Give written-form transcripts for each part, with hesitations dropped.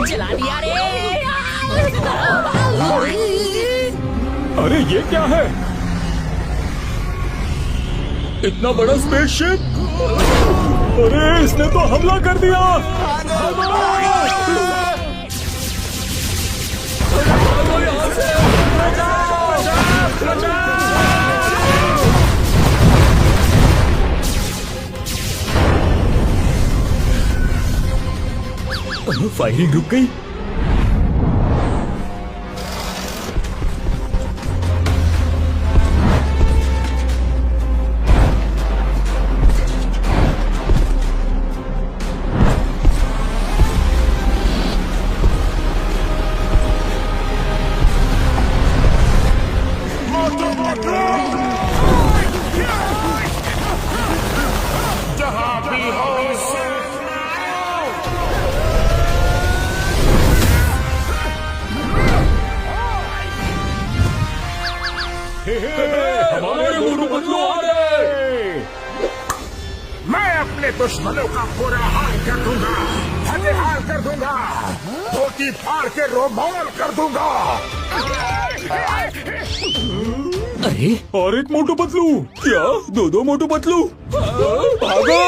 जला दिया रे। अरे ये क्या है? इतना बड़ा स्पेसशिप! अरे इसने तो हमला कर दिया! फायरिंग रुक गई। हमारे मोटू पतलू आ गए। मैं अपने दुश्मनों का पूरा हाल कर दूंगा, हाल कर दूंगा, धोती फाड़ के रोमाल कर दूंगा। अरे और एक मोटू पतलू? क्या दो मोटू पतलू? भागो!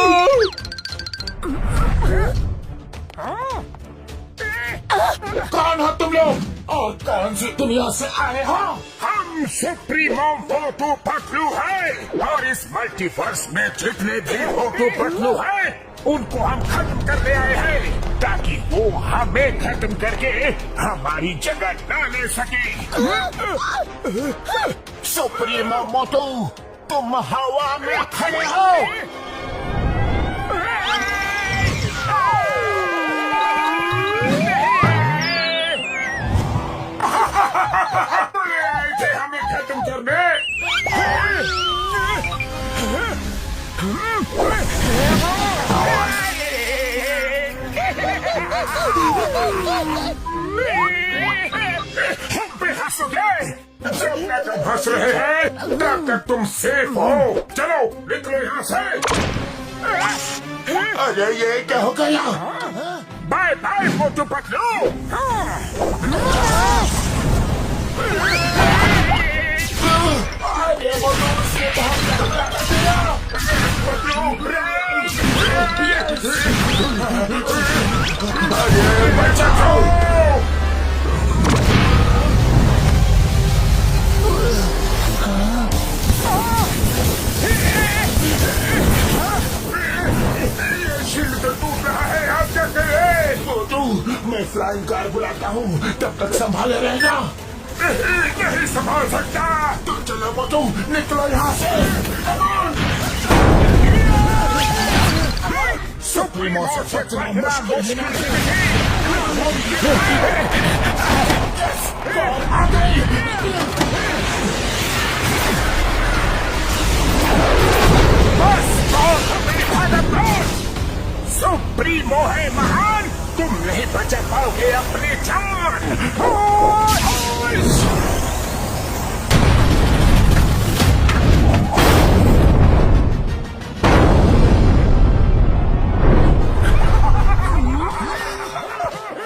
कौन हो तुम लोग और कौन सी दुनिया से आए हो? हम सुप्रीमो मोटू पतलू हैं और इस मल्टीवर्स में जितने भी मोटू पतलू हैं उनको हम खत्म करने आए हैं ताकि वो हमें खत्म करके हमारी जगह न ले सके। सुप्रीमो मोटू, तुम हवा में खड़े हो। हमें खत्म करने। हम पे हंसोगे? जब तक हम हंस रहे हैं तब तक तुम सेफ हो। चलो निकलो यहाँ से। अरे ये क्या हो गया? Bye bye Motu Patlu. Shield तो टूट रहा है, आप क्या करें? मोटू, मैं फ्लाइंग कार बुलाता हूँ, तब तक संभाले रहना। नहीं संभाल सकता। तो चलो मोटू, निकलो यहाँ से। सुप्रीमो से बचना मुश्किल सुप्रीमो है महान, तुम नहीं बचा पाओगे अपनी जान।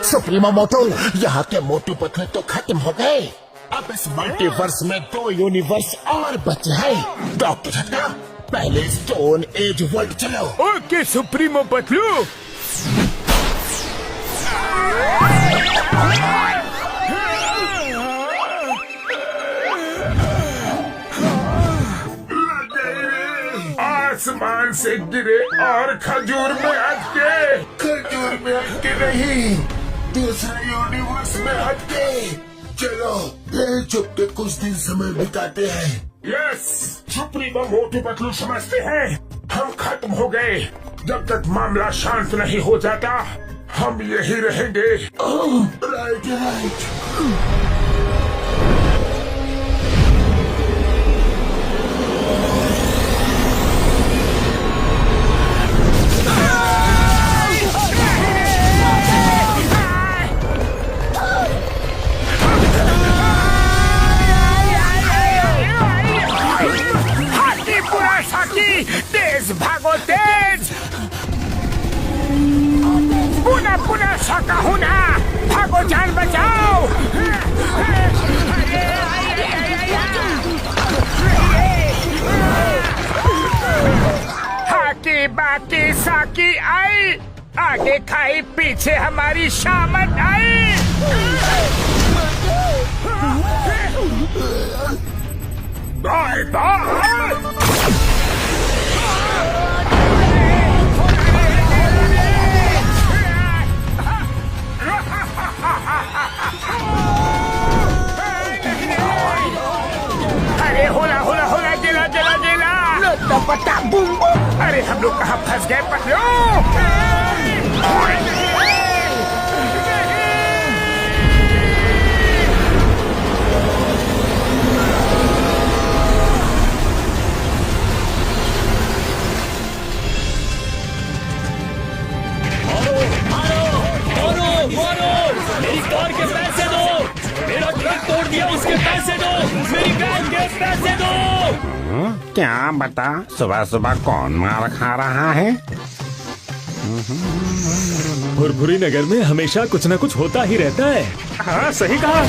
सुप्रीमो मोटू, यहाँ के मोटू पतलू तो खत्म हो गए। अब इस मल्टीवर्स में 2 यूनिवर्स और बचे हैं। डॉक्टर हटा, पहले स्टोन एज वर्ल्ड चलो। Okay supremo Patlu. आसमान से गिरे और खजूर में अटके। खजूर में अटके नहीं, दूसरे यूनिवर्स में अटके। चलो चुप के कुछ दिन समय बिताते हैं। यस, सुप्रीमो मोटू पतलू समझते हैं हम खत्म हो गए। जब तक मामला शांत नहीं हो जाता हम यही रहेंगे। Right right. तेज भागो तेज। मैं पुनः शाकाहुना, भागो जान बचाओ। हाकी बाकी साकी आई, आगे खाई पीछे हमारी शामत आई। Bye bye. अरे होला होला होला, गिला गिला गिला। पता बूम बूम। अरे हम लोग कहाँ फंस गए पतलू? मेरी कार के पैसे दो, मेरा ट्रक तोड़ दिया उसके पैसे दो, मेरी वैन के पैसे दो। क्या बता, सुबह सुबह कौन मार खा रहा है? भुरभुरी नगर में हमेशा कुछ न कुछ होता ही रहता है। हाँ सही कहा।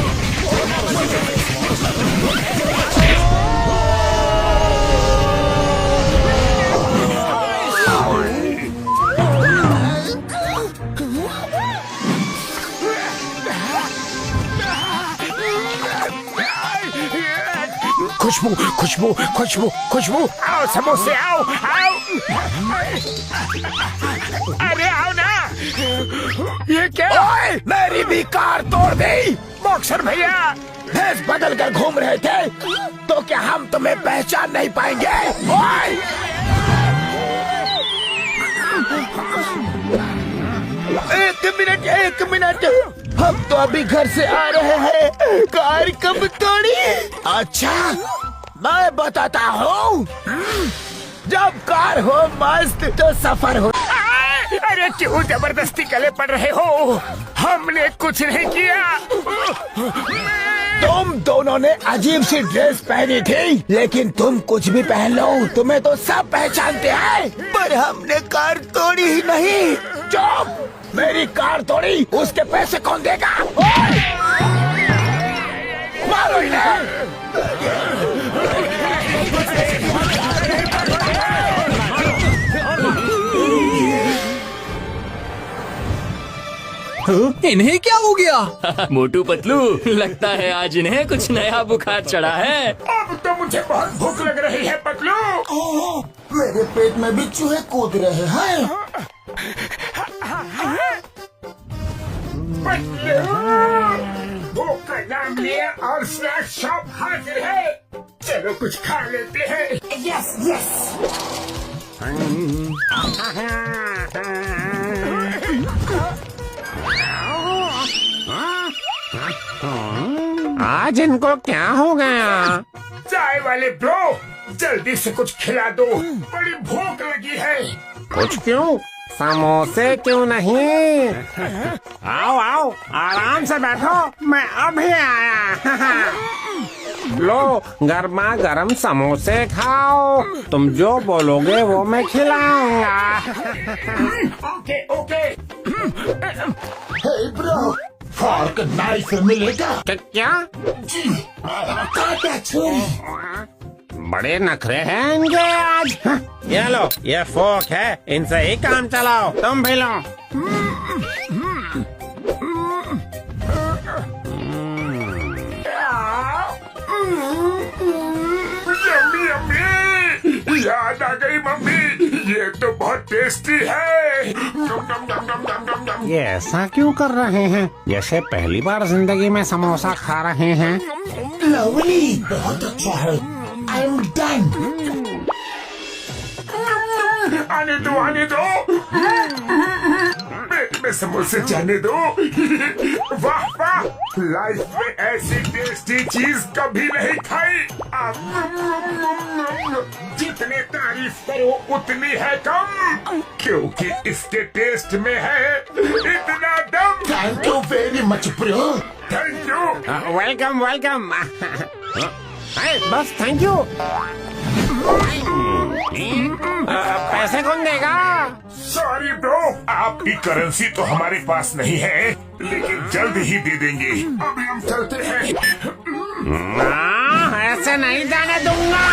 खुशबू खुशबू खुशबू खुशबू, आओ समोसे आओ आओ। अरे आओ ना। ये क्या? ओए, मेरी भी कार तोड़ दी। बॉक्सर भैया, भेष बदल कर घूम रहे थे तो क्या हम तुम्हें पहचान नहीं पाएंगे? ओए! एक मिनट, हम तो अभी घर से आ रहे हैं, कार कब तोड़ी? अच्छा, मैं बताता हूँ। जब कार हो मस्त तो सफर हो। अरे क्यों जबरदस्ती गले पड़ रहे हो? हमने कुछ नहीं किया। तुम दोनों ने अजीब सी ड्रेस पहनी थी, लेकिन तुम कुछ भी पहन लो, तुम्हें तो सब पहचानते हैं। पर हमने कार तोड़ी ही नहीं। चुप! मेरी कार तोड़ी, उसके पैसे कौन देगा? मारो इन्हें। इन्हें क्या हो गया? मोटू पतलू, लगता है आज इन्हें कुछ नया बुखार चढ़ा है। अब तो मुझे बहुत भूख लग रही है पतलू। ओह, मेरे पेट में भी चूहे कूद रहे हैं। भूख का नाम लिया और स्नैक शॉप हाजिर है। चलो कुछ खा लेते हैं। Yes yes. आज इनको क्या हो गया? चाय वाले ब्रो, जल्दी से कुछ खिला दो, बड़ी भूख लगी है। कुछ क्यों? समोसे क्यों नहीं? आओ आओ, आराम से बैठो, मैं अभी आया। लो, गर्मा गर्म समोसे खाओ। तुम जो बोलोगे वो मैं खिलाऊंगा। Okay okay. Hey bro, fork knife मिलेगा? क्या? जी, काटा छुरी। बड़े नखरे हैं इनके आज। ये लो, ये फोक है, इनसे ही काम चलाओ। तुम भी लो। यम्मी यम्मी, याद आ गई मम्मी, ये तो बहुत टेस्टी है। ये ऐसा क्यों कर रहे हैं, जैसे पहली बार जिंदगी में समोसा खा रहे हैं? लवली, बहुत अच्छा है। I am done. आने दो आने दो, पेट में समोसे जाने दो। वाह वाह, लाइफ में ऐसी टेस्टी चीज कभी नहीं खाई। जितनी तारीफ करो उतनी है कम, क्योंकि इसके टेस्ट में है इतना दम। Thank you very much bro. Thank you. Welcome welcome. बस थैंक यू। पैसे कौन देगा? सॉरी ब्रो, आपकी करेंसी तो हमारे पास नहीं है, लेकिन जल्द ही दे देंगे। अभी हम चलते हैं। ऐसे नहीं जाने दूंगा।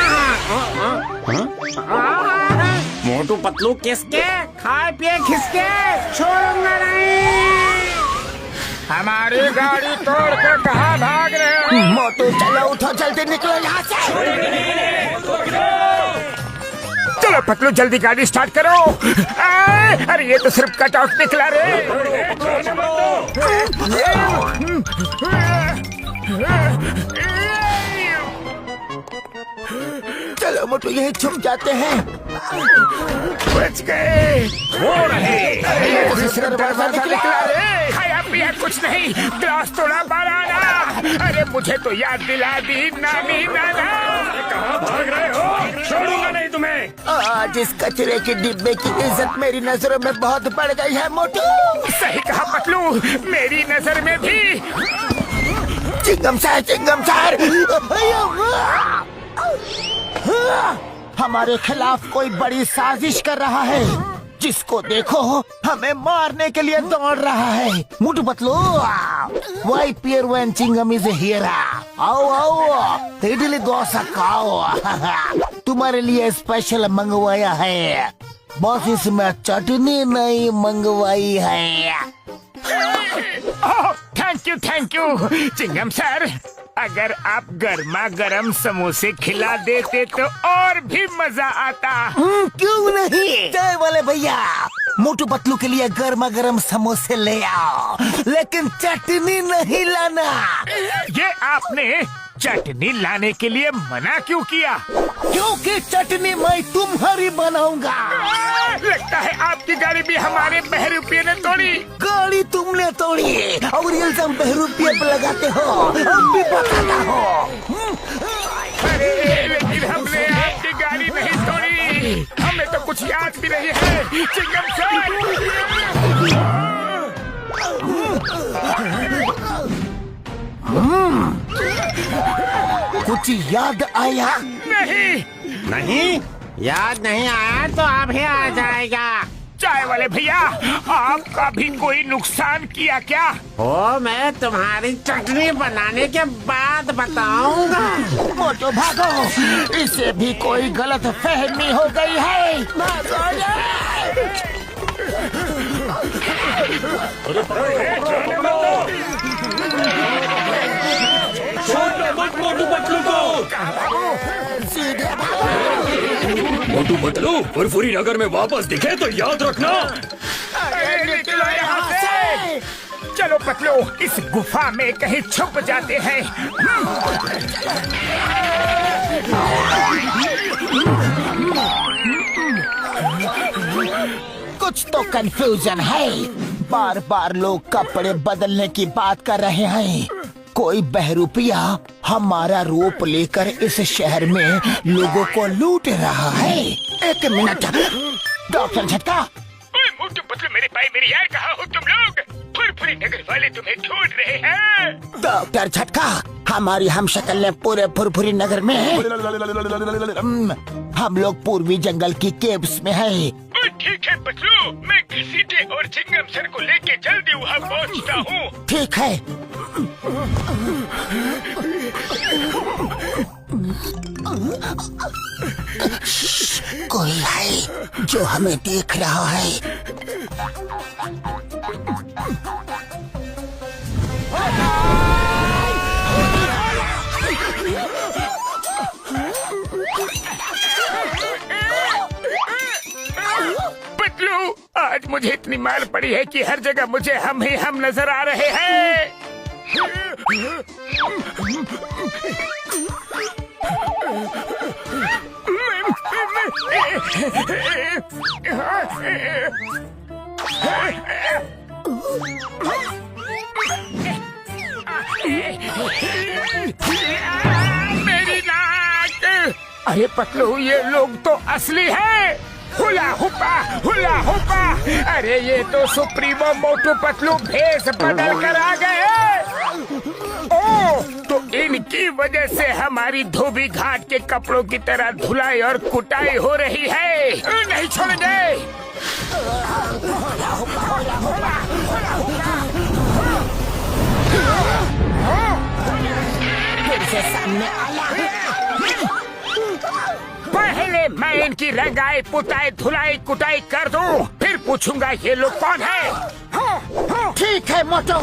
मोटू पतलू किसके, खाए पिए खिसके, छोड़ूंगा नहीं। हमारी गाड़ी तोड़ के कहाँ भाग रहे हो? मोटू चलो, उठो, जल्दी निकलो यहाँ से। चलो पतलू, जल्दी गाड़ी स्टार्ट करो। अरे ये तो सिर्फ कट आउट निकला रे। चलो मोटू, यही छुप जाते हैं। बच गए। वो रहे। ये तो सिर्फ दरवाजा निकला रे। खाया पिया कुछ नहीं, ग्लास तोड़ा बनाना। अरे मुझे तो याद दिला दी नानी नाना। कहाँ भाग रहे हो? छोड़ूंगा नहीं तुम्हें। आज इस कचरे के डिब्बे की इज्जत मेरी नजरों में बहुत बढ़ गई है मोटू। सही कहा पतलू, मेरी नजर में भी। चिंगम सर, चिंगम सर, हमारे खिलाफ कोई बड़ी साजिश कर रहा है। जिसको देखो हमें मारने के लिए दौड़ रहा है। Motu Patlu, why fear when Chingum is here. आओ आओ, इडली डोसा खाओ। तुम्हारे लिए स्पेशल मंगवाया है। बस इसमें चटनी नहीं मंगवाई है। थैंक यू चिंगम सर। अगर आप गर्मा गर्म समोसे खिला देते तो और भी मजा आता। क्यों नहीं? चाय वाले भैया, मोटू पतलू के लिए गर्मा गर्म समोसे ले आओ, लेकिन चटनी नहीं लाना। ये आपने चटनी लाने के लिए मना क्यों किया? क्योंकि चटनी मैं तुम्हारी बनाऊंगा। लगता है आपकी गाड़ी भी हमारे बहरूपिये ने तोड़ी। गाड़ी तुमने तोड़ी और इल्जाम बहरूपिये पे लगाते हो। अब भी बताता हो। अरे लेकिन हमने आपकी गाड़ी नहीं तोड़ी। हमें तो कुछ याद भी नहीं है चिंगम सर। कुछ याद आया? नहीं, याद नहीं आया तो अभी आ जाएगा। चाय वाले भैया, आपका भी कोई नुकसान किया क्या? वो मैं तुम्हारी चटनी बनाने के बाद बताऊंगा। मोटू भागो, इसे भी कोई गलत फहमी हो गई है। भागो मोटू पतलू को। सीधे भागो। मोटू पतलू फुरफुरी नगर में वापस दिखे तो याद रखना। अरे निकलो यहाँ से। चलो पतलू, इस गुफा में कहीं छुप जाते हैं। कुछ तो कंफ्यूजन है। बार बार लोग कपड़े बदलने की बात कर रहे हैं। कोई बहरूपिया हमारा रूप लेकर इस शहर में लोगों को लूट रहा है। एक मिनट, डॉक्टर झटका। मोटू पतलू मेरे भाई, मेरी यार, कहाँ हो तुम लोग? फुरफुरी नगर वाले तुम्हें ढूंढ रहे हैं। डॉक्टर झटका, हमारी हम शक्ल ने पूरे फुरफुरी नगर में है। हम लोग पूर्वी जंगल की केव्स में है। ठीक है पतलू, मैं घसीटे और चिंगम सर को लेके जल्दी वहाँ पहुँचता हूँ। ठीक है। कोई है जो हमें देख रहा है। पतलू, आज मुझे इतनी मार पड़ी है कि हर जगह मुझे हम ही हम नजर आ रहे हैं। मेरी नाक। अरे पतलू, ये लोग तो असली है। हुला हुपा। अरे ये तो सुप्रीमो मोटू पतलू भेष बदल कर आ गए। ओ, तो इनकी वजह से हमारी धोबी घाट के कपड़ों की तरह धुलाई और कुटाई हो रही है। नहीं छोड़ेंगे। फिर से सामने आया। पहले मैं इनकी रंगाई पुताई धुलाई कुटाई कर दूं, फिर पूछूंगा ये लोग कौन है। ठीक है मोटू।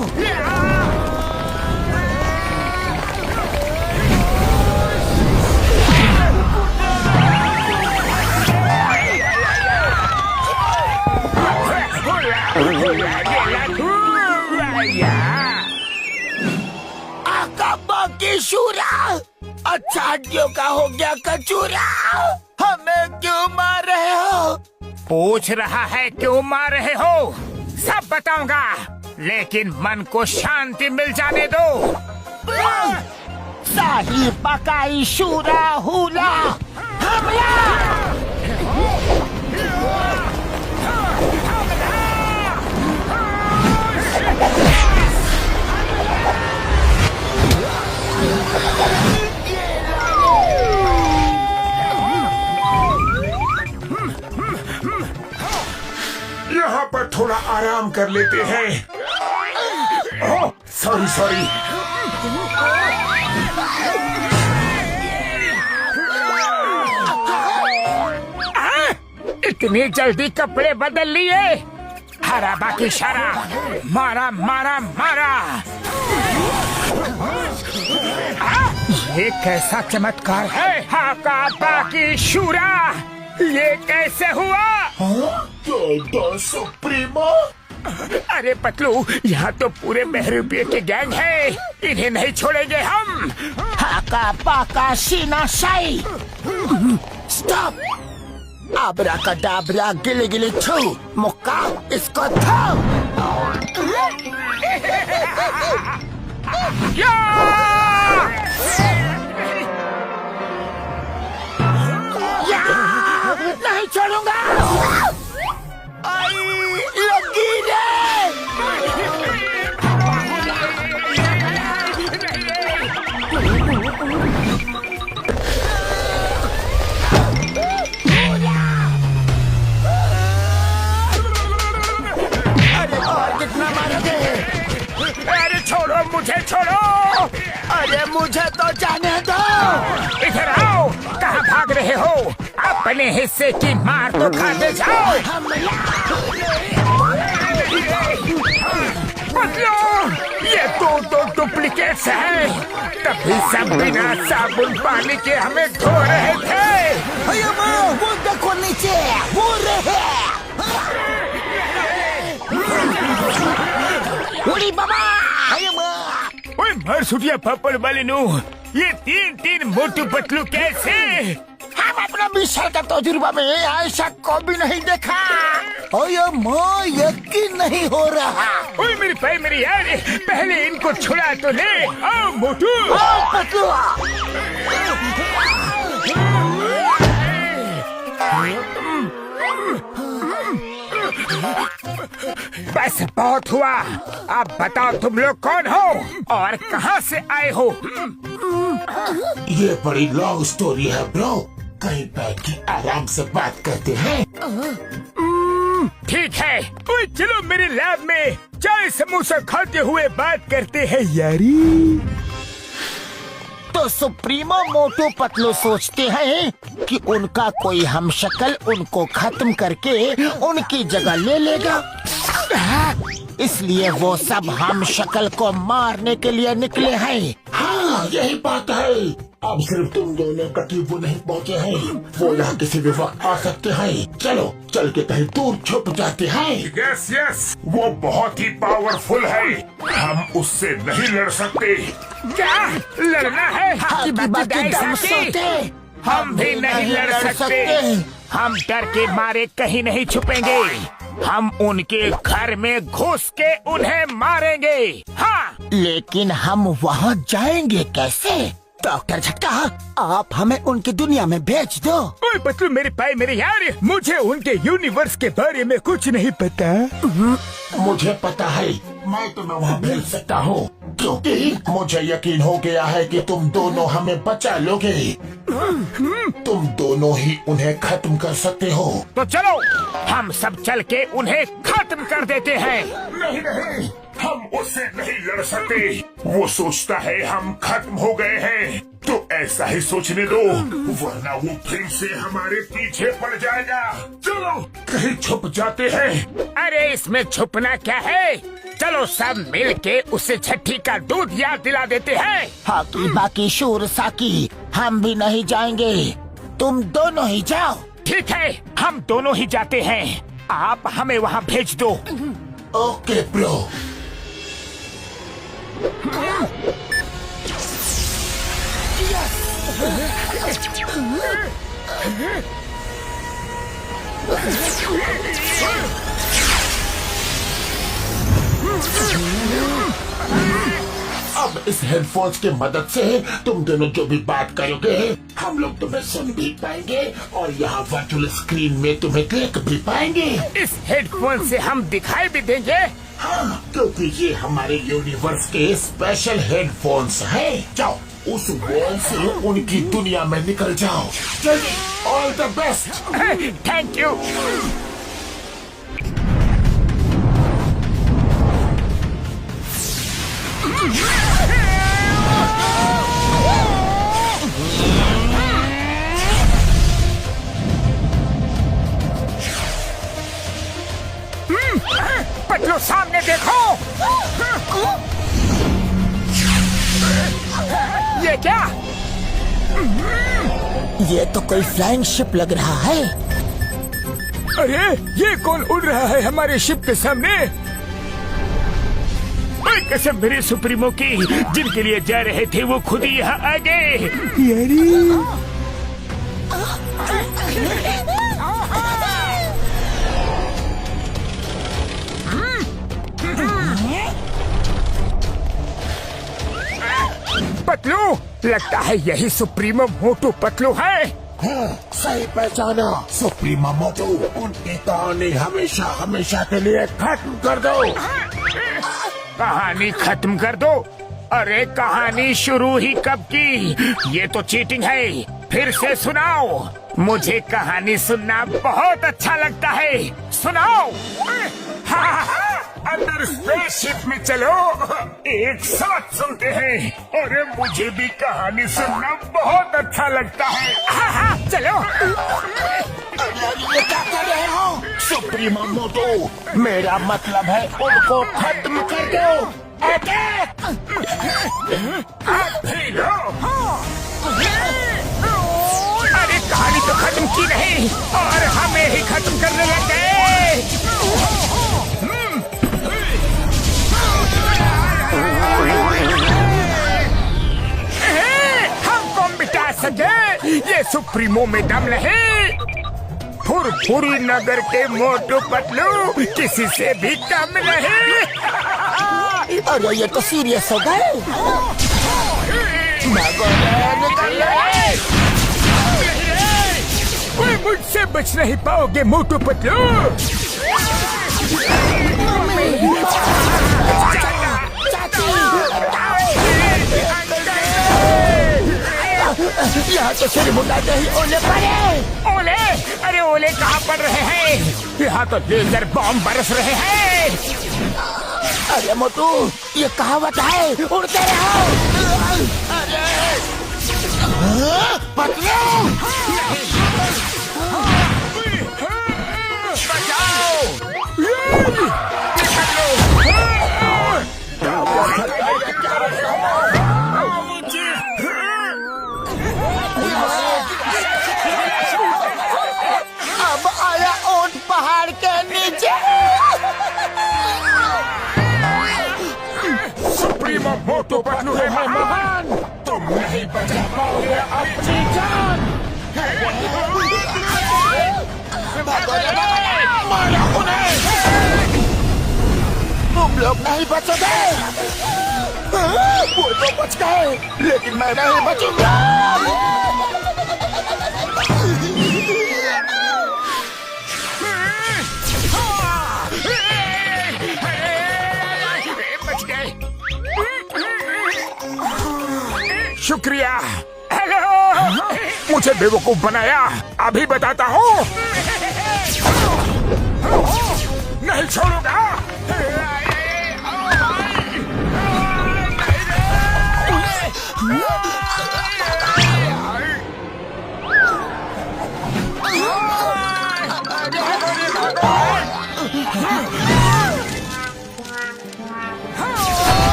आका बाकी शूरा, अच्छा हड्डियों का हो गया कचूरा। हमें क्यों मार रहे हो? पूछ रहा है क्यों मार रहे हो? सब बताऊंगा, लेकिन मन को शांति मिल जाने दो। साही पकाई शूरा हुला हमला। यहाँ पर थोड़ा आराम कर लेते हैं। ओह, सॉरी सॉरी। इतनी जल्दी कपड़े बदल लिए? हरा बाकी शरा, मारा मारा मारा। ये कैसा चमत्कार है? हाका बाकी शूरा, ये कैसे हुआ? तो सुप्रीमो। अरे पतलू, यहाँ तो पूरे बहरूपिये के गैंग है, इन्हें नहीं छोड़ेंगे हम। हाका पाका शीना शाई। स्टॉप। आबरा का डाबरा गिले गिले छू मुक्का इसको थाम। नहीं छोड़ूंगा। आई लगी छोड़ो मुझे, छोड़ो। अरे मुझे तो जाने दो। इधर आओ। कहाँ भाग रहे हो? अपने हिस्से की मार तो खाते जाओ। ये दो डुप्लीकेट्स हैं। तभी सब बिना साबुन पानी के हमें धो रहे थे। वो देखो नीचे, वो रहे। उड़ी बाबा। ओए मर सुटिया पापड़ वाले नु, ये तीन मोटू पतलू कैसे? हम अपना 20 साल का तजुर्बा में ऐसा कभी नहीं देखा। ओए माँ, यकीन नहीं हो रहा। ओए मेरी भाई मेरी यार, पहले इनको छुड़ा तो ले। आओ मोटू, आओ पतलू। बस बहुत हुआ। अब बताओ तुम लोग कौन हो और कहाँ से आए हो? ये बड़ी लॉन्ग स्टोरी है ब्रो, कहीं बैठ के आराम से बात करते हैं। ठीक है, ओए चलो मेरे लैब में चाय समोसा खाते हुए बात करते हैं यारी। तो सुप्रीमो मोटू पतलू सोचते हैं कि उनका कोई हमशक्ल उनको खत्म करके उनकी जगह ले लेगा, इसलिए वो सब हमशक्ल को मारने के लिए निकले हैं। हाँ, यही बात है। अब सिर्फ तुम दोनों कटीबू नहीं पहुँचे हैं, वो यहाँ किसी भी वक्त आ सकते हैं। चलो चल के कहीं दूर छुप जाते हैं। यस यस, वो बहुत ही पावरफुल है, हम उससे नहीं लड़ सकते। क्या लड़ना है? हम भी नहीं लड़ सकते। हम डर के मारे कहीं नहीं छुपेंगे। हम उनके घर में घुस के उन्हें मारेंगे। हाँ, लेकिन हम वहाँ जाएंगे कैसे? डॉक्टर झटका, आप हमें उनकी दुनिया में भेज दो। ओए पतलू मेरे भाई मेरे यार, मुझे उनके यूनिवर्स के बारे में कुछ नहीं पता। मुझे पता है, मैं तुम्हें वहाँ भेज सकता हूँ। क्योंकि मुझे यकीन हो गया है कि तुम दोनों हमें बचा लोगे। तुम दोनों ही उन्हें खत्म कर सकते हो। तो चलो हम सब चल के उन्हें खत्म कर देते हैं। नहीं नहीं, हम उससे नहीं लड़ सकते। वो सोचता है हम खत्म हो गए हैं, तो ऐसा ही सोचने दो, वरना वो फिर से हमारे पीछे पड़ जाएगा। चलो कहीं छुप जाते हैं। अरे इसमें छुपना क्या है, चलो सब मिल के उसे छठी का दूध याद दिला देते हैं। हाकी बाकी शूर साकी हम भी नहीं जाएंगे, तुम दोनों ही जाओ। ठीक है, हम दोनों ही जाते हैं, आप हमें वहाँ भेज दो। Okay bro. अब इस हेडफोन्स की मदद से तुम दोनों जो भी बात करोगे हम लोग तुम्हें सुन भी पाएंगे और यहाँ वर्चुअल स्क्रीन में तुम्हें देख भी पाएंगे। इस हेडफोन से हम दिखाई भी देंगे। हाँ, क्योंकि ये हमारे यूनिवर्स के स्पेशल हेडफोन्स हैं। जाओ उस वॉल से उनकी दुनिया में निकल जाओ। चलिए, all the best. Thank you. Patlu सामने देखो। ये क्या? ये तो कोई फ्लाइंग शिप लग रहा है। अरे ये कौन उड़ रहा है हमारे शिप के सामने? कसम मेरे सुप्रीमो की, जिनके लिए जा रहे थे वो खुद ही यहाँ आ गए। पतलू, लगता है यही सुप्रीमो मोटू पतलू है। हाँ, सही पहचाना। सुप्रीमो मोटू, उनकी कहानी हमेशा हमेशा के लिए खत्म कर दो। कहानी खत्म कर दो? अरे कहानी शुरू ही कब की? ये तो चीटिंग है। फिर से सुनाओ, मुझे कहानी सुनना बहुत अच्छा लगता है। सुनाओ। अंदर स्पेसशिप में चलो, एक साथ सुनते हैं। अरे मुझे भी कहानी सुनना बहुत अच्छा लगता है। चलो। ये क्या कर रहे हो? सुप्रीमो मोटू, मेरा मतलब है उनको खत्म कर दो। अटैक! अरे कहानी तो खत्म की नहीं और हमें ही खत्म करने लग गए। हमको मिटा सके ये सुप्रीमो में दम नहीं। फुरफुरी नगर के मोटू पतलू किसी से भी कम नहीं। अरे ये तो सीरियस हो गए। कोई मुझसे बच नहीं पाओगे मोटू पतलू। यहाँ तो सिर मुंडाते ही ओले पड़े। ओले? अरे ओले कहाँ पड़ रहे हैं? यहाँ तो लेजर बॉम्ब बरस रहे हैं। अरे मोटू, ये कहावत है, उड़ते रहो। पतलू! अब आया ऊंट पहाड़ के नीचे। सुप्रीमो मोटू पतलू है महान। तुम नहीं बचा पाओगे अपनी जान। मारो उन्हें। तुम लोग नहीं बचोगे। वो तो बच गए, लेकिन मैं नहीं बचूंगा। बच गए। शुक्रिया। हेलो, मुझे बेवकूफ बनाया, अभी बताता हूँ। नहीं छोड़ूंगा।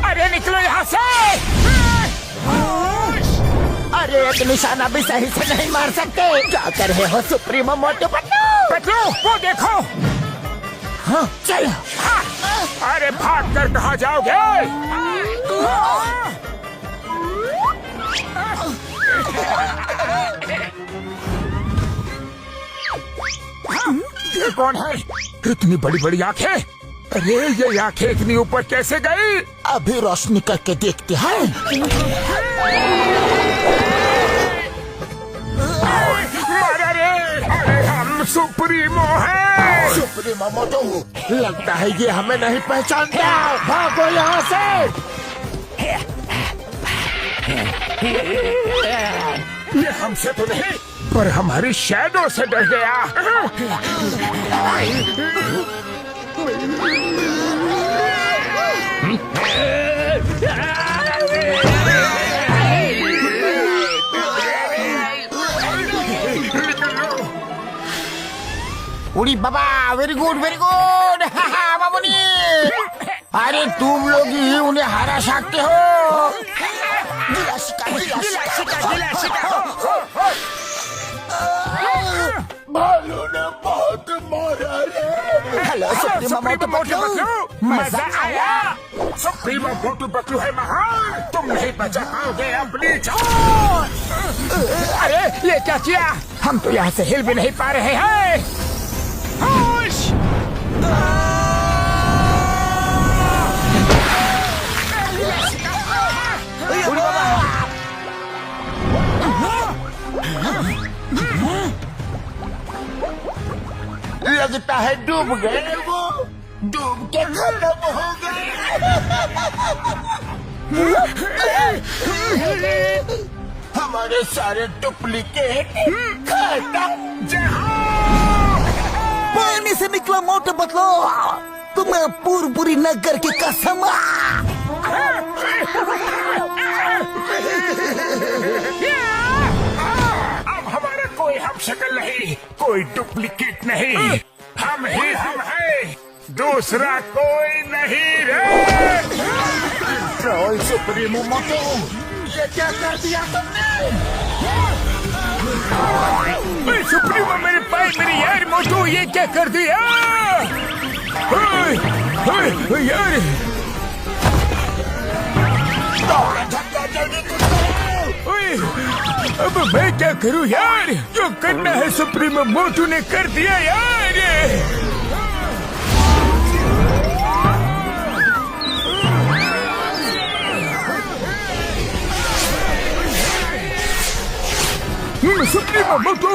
अरे निकलो यहाँ से। अरे एक निशाना भी सही से नहीं मार सकते। क्या कर रहे हो सुप्रीमो मोटू पतलू? पतलू, वो देखो। हाँ, चलो। अरे भाग कर कहाँ जाओगे? ये कौन है? इतनी बड़ी बड़ी आंखें। अरे ये आंखें इतनी ऊपर कैसे गई? अभी रोशनी करके देखते हैं। अरे हम सुप्रीमो हैं। सुप्रीमो मोटू, लगता है ये हमें नहीं पहचानता। भागो यहाँ से। ये हमसे तो नहीं, पर हमारी शैडो से डर गया। उड़ी बाबा, वेरी गुड बाबूनी। अरे तुम लोग ही उन्हें हरा सकते हो। भालू ने बहुत मारा रे। हेलो सुप्रीमो मोटू पतलू, मजा आया। सुप्रीमो मोटू पतलू है महान, तुम नहीं बचा पाओगे अपनी जान। अरे ये क्या किया? हम तो यहाँ से हिल भी नहीं पा रहे हैं। होश! लगता है डूब गए वो। डूब के खत्म हो गए। हमारे सारे डुप्लीकेट खत्म। पानी से निकला मोटू पतलू, तुम्हें पूरी नगर की कसम। अब हमारा कोई हम शक्ल नहीं, कोई डुप्लीकेट नहीं। हम ही हम हैं, दूसरा कोई नहीं रे। ट्रोल सुप्रीमो मोटू, ये क्या कर दिया तुमने? सुप्रीमो मेरे पाए मेरे यार मोटू, ये क्या कर दिया? यार अब मैं क्या करूं यार? जो करना है सुप्रीमो मोटू ने कर दिया यार। सुप्रीमो मोटू,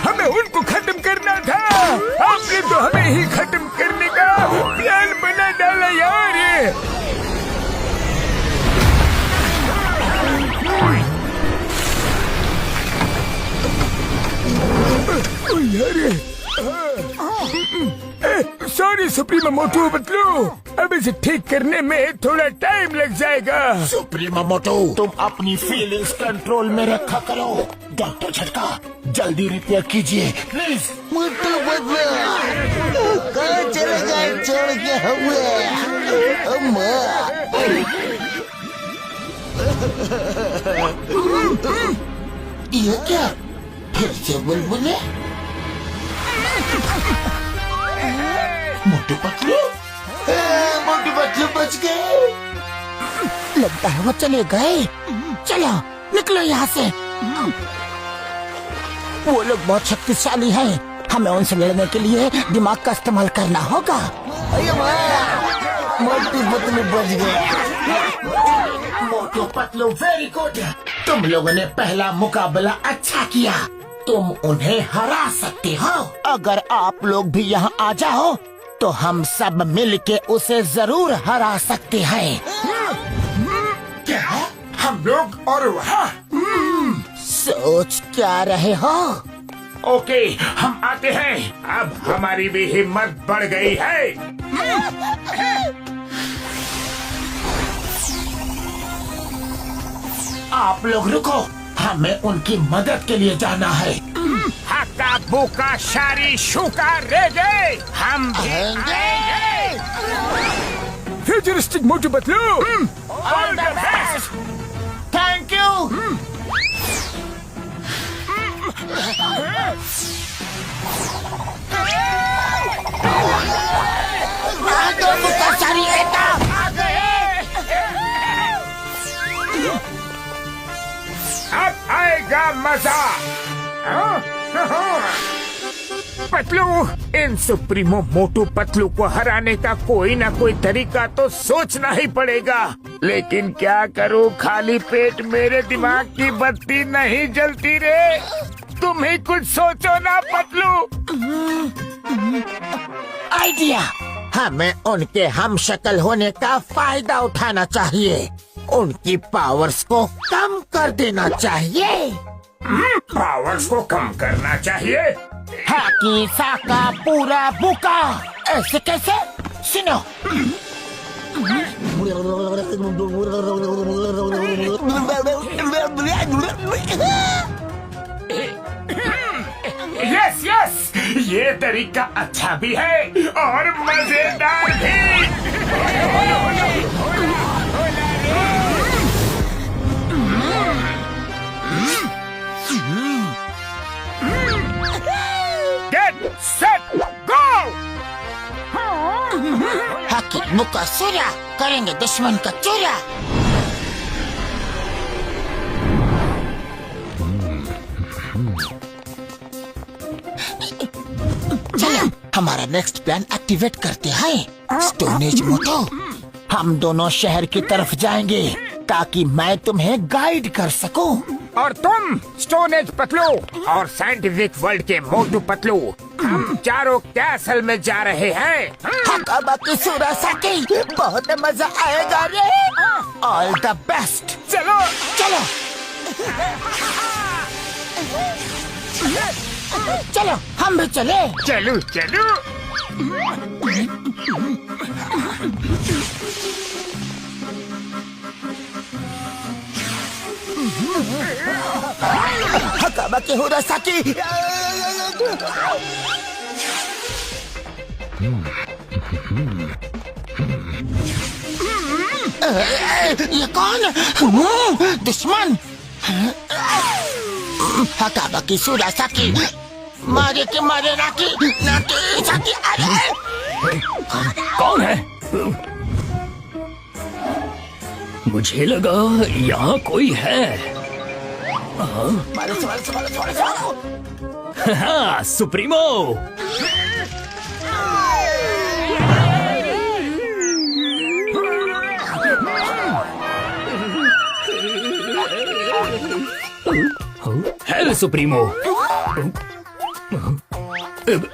हमें उनको खत्म करना था। आपने तो हमें ही खत्म करने का प्लान बना डाला यार। सॉरी सुप्रीमो मोटू पतलू, अब इसे ठीक करने में थोड़ा टाइम लग जाएगा। सुप्रीमो मोटू, तुम अपनी फीलिंग्स कंट्रोल में रखा करो। डॉक्टर झटका, जल्दी रिपेयर कीजिए प्लीज। मोटू पतलू कहाँ चले गए छोड़ के हमें? ये क्या फिर से बुलबुले? मोटू पतलू बच गए। लगता है वो चले गए। चलो निकलो यहाँ से। वो लोग बहुत शक्तिशाली हैं, हमें उनसे लड़ने के लिए दिमाग का इस्तेमाल करना होगा। मोटू पतलू बच गए। मोटू पतलू वेरी गुड, तुम लोगों ने पहला मुकाबला अच्छा किया। तुम उन्हें हरा सकते हो। अगर आप लोग भी यहाँ आ जाओ तो हम सब मिलके उसे जरूर हरा सकते हैं। क्या हम लोग और वहाँ? सोच क्या रहे हो? ओके, हम आते हैं। अब हमारी भी हिम्मत बढ़ गई है। आप लोग रुको, हमें उनकी मदद के लिए जाना है। हक्का बुका शारी शुका रेगे, हम भी आएंगे। Futuristic Motu Patlu. All the best. Thank you. अब आएगा मजा। पतलू, इन सुप्रीमो मोटू पतलू को हराने का कोई ना कोई तरीका तो सोचना ही पड़ेगा। लेकिन क्या करूं, खाली पेट मेरे दिमाग की बत्ती नहीं जलती रे। तुम ही कुछ सोचो ना पतलू। आइडिया। हमें उनके हम शक्ल होने का फायदा उठाना चाहिए। उनकी पावर्स को कम कर देना चाहिए। पावर्स को कम करना चाहिए। हाकी साका पूरा बुका। ऐसे कैसे? सुनो। यस यस, ये तरीका अच्छा भी है और मजेदार भी। Get set go। हाकी मुका सूर्या करेंगे दुश्मन का चूरा। चलो हमारा नेक्स्ट प्लान एक्टिवेट करते हैं। स्टोन एज मोटो, हम दोनों शहर की तरफ जाएंगे ताकि मैं तुम्हें गाइड कर सकूं। और तुम स्टोन एज पतलू और साइंटिफिक वर्ल्ड के मोटू पतलू, हम चारों कैसल में जा रहे हैं। बाकी सुरासाकी, बहुत मजा आएगा रे। All the best. चलो चलो चलो हम भी चले। चलो चलो। बाकी हुरासाकी। ये कौन? दुश्मन। हकाबाकी सुरासाकी, मारे के मारे नाकी नाकी साकी। अरे कौन है? मुझे लगा यहाँ कोई है। मारो से मारो से मारो से मारो से मारो। हाँ, सुप्रीमो। Hello supremo.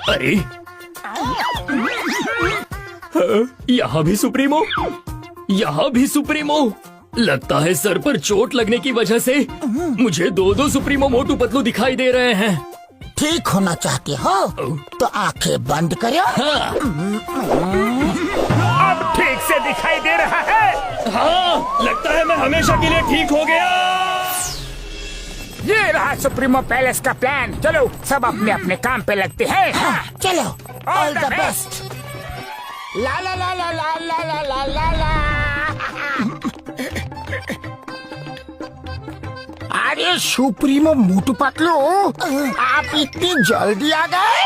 अरे यहाँ भी सुप्रीमो, यहाँ भी सुप्रीमो। लगता है सर पर चोट लगने की वजह से मुझे दो सुप्रीमो मोटू पतलू दिखाई दे रहे हैं। ठीक होना चाहते हो तो आंखें बंद करो। हाँ अब ठीक से दिखाई दे रहा है। हाँ, लगता है मैं हमेशा के लिए ठीक हो गया। ये रहा सुप्रीमो पैलेस का प्लान। चलो सब अपने अपने काम पे लगते हैं। हाँ। चलो ऑल द बेस्ट। ला ला ला ला ला ला ला ला ला। अरे सुप्रीमो मोटू पतलू, आप इतनी जल्दी आ गए?